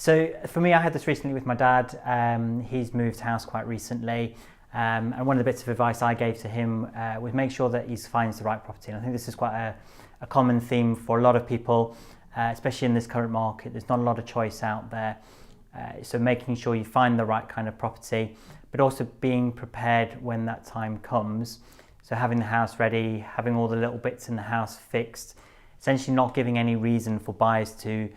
So for me, I had this recently with my dad. He's moved house quite recently. And one of the bits of advice I gave to him was make sure that he finds the right property. And I think this is quite a common theme for a lot of people, especially in this current market. There's not a lot of choice out there. So making sure you find the right kind of property, but also being prepared when that time comes. So having the house ready, having all the little bits in the house fixed, essentially not giving any reason for buyers to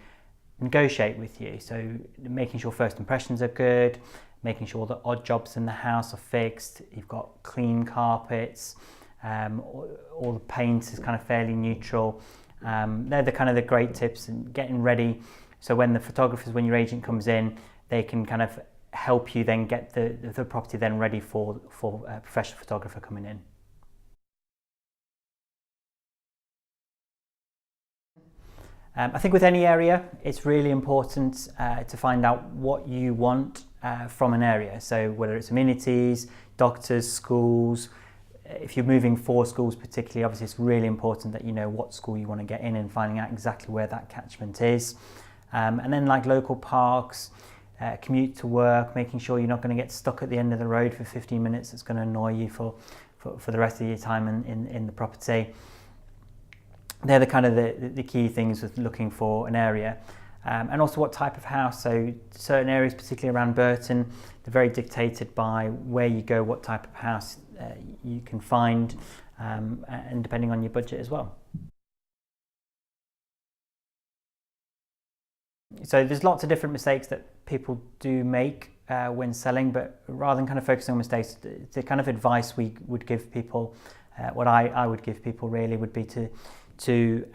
negotiate with you. So making sure first impressions are good, making sure the odd jobs in the house are fixed, you've got clean carpets, all the paint is kind of fairly neutral. They're the kind of the great tips, and getting ready so when the photographers, when your agent comes in, they can kind of help you then get the property then ready for a professional photographer coming in. I think with any area, it's really important to find out what you want from an area. So whether it's amenities, doctors, schools, if you're moving for schools particularly, obviously it's really important that you know what school you want to get in and finding out exactly where that catchment is. And then like local parks, commute to work, making sure you're not going to get stuck at the end of the road for 15 minutes. It's going to annoy you for the rest of your time in the property. They're the kind of the key things with looking for an area. And also what type of house. So certain areas, particularly around Burton, they're very dictated by where you go, what type of house you can find, and depending on your budget as well. So there's lots of different mistakes that people do make when selling, but rather than kind of focusing on mistakes, the kind of advice we would give people, what I would give people really would be to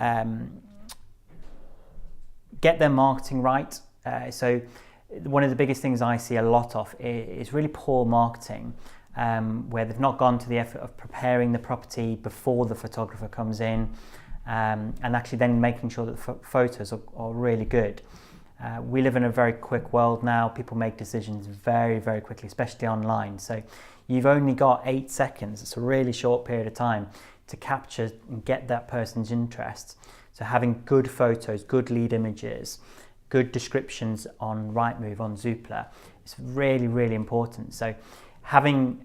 get their marketing right. So one of the biggest things I see a lot of is really poor marketing, where they've not gone to the effort of preparing the property before the photographer comes in, and actually then making sure that the photos are really good. We live in a very quick world now. People make decisions very, very quickly, especially online. So you've only got 8 seconds. It's a really short period of time to capture and get that person's interest. So having good photos, good lead images, good descriptions on Rightmove, on Zoopla, is really, really important. So having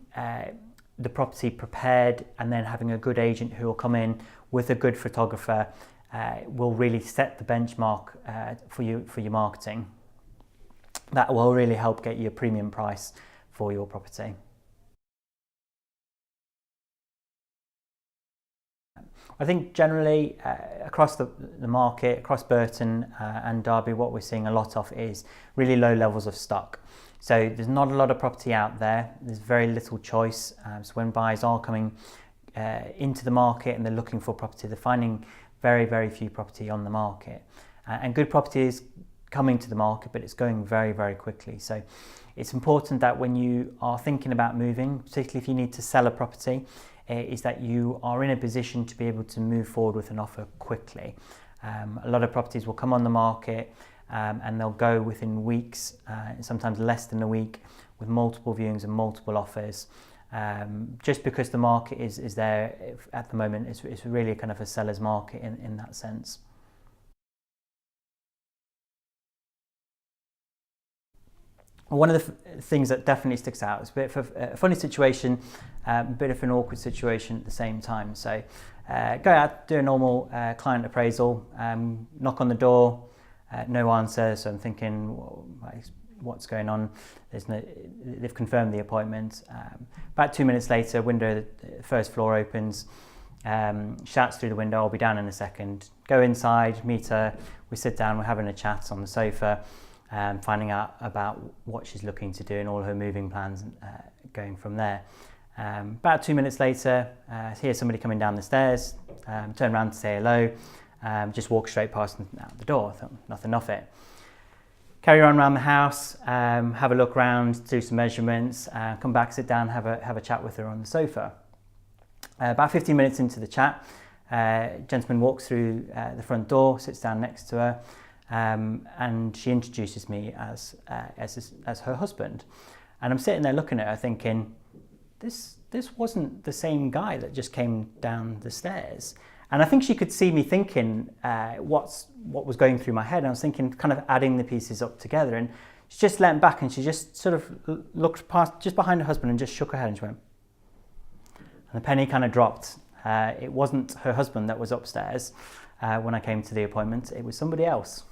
the property prepared and then having a good agent who will come in with a good photographer will really set the benchmark for your marketing. That will really help get you a premium price for your property. I think generally across the market, across Burton and Derby, what we're seeing a lot of is really low levels of stock. So there's not a lot of property out there. There's very little choice. So when buyers are coming into the market and they're looking for property, they're finding very, very few property on the market. And good property is coming to the market, but it's going very, very quickly. So it's important that when you are thinking about moving, particularly if you need to sell a property, is that you are in a position to be able to move forward with an offer quickly. A lot of properties will come on the market and they'll go within weeks, sometimes less than a week, with multiple viewings and multiple offers. Just because the market is there at the moment, it's really kind of a seller's market in that sense. One of the things that definitely sticks out is a bit of a funny situation, a bit of an awkward situation at the same time. So go out, do a normal client appraisal, knock on the door, no answer. So I'm thinking, well, what's going on? They've confirmed the appointment. About 2 minutes later, window, the first floor opens, shouts through the window, I'll be down in a second. Go inside, meet her, we sit down, we're having a chat on the sofa, finding out about what she's looking to do and all her moving plans, going from there. About 2 minutes later, hear somebody coming down the stairs, turn around to say hello, just walk straight past and out the door. I thought, nothing off it. Carry on around the house, have a look around, do some measurements, come back, sit down, have a chat with her on the sofa. About 15 minutes into the chat, gentleman walks through the front door, sits down next to her, and she introduces me as her husband. And I'm sitting there looking at her thinking, this wasn't the same guy that just came down the stairs. And I think she could see me thinking what was going through my head. And I was thinking, kind of adding the pieces up together. And she just leant back and she just sort of looked past, just behind her husband, and just shook her head and she went. And the penny kind of dropped. It wasn't her husband that was upstairs when I came to the appointment. It was somebody else.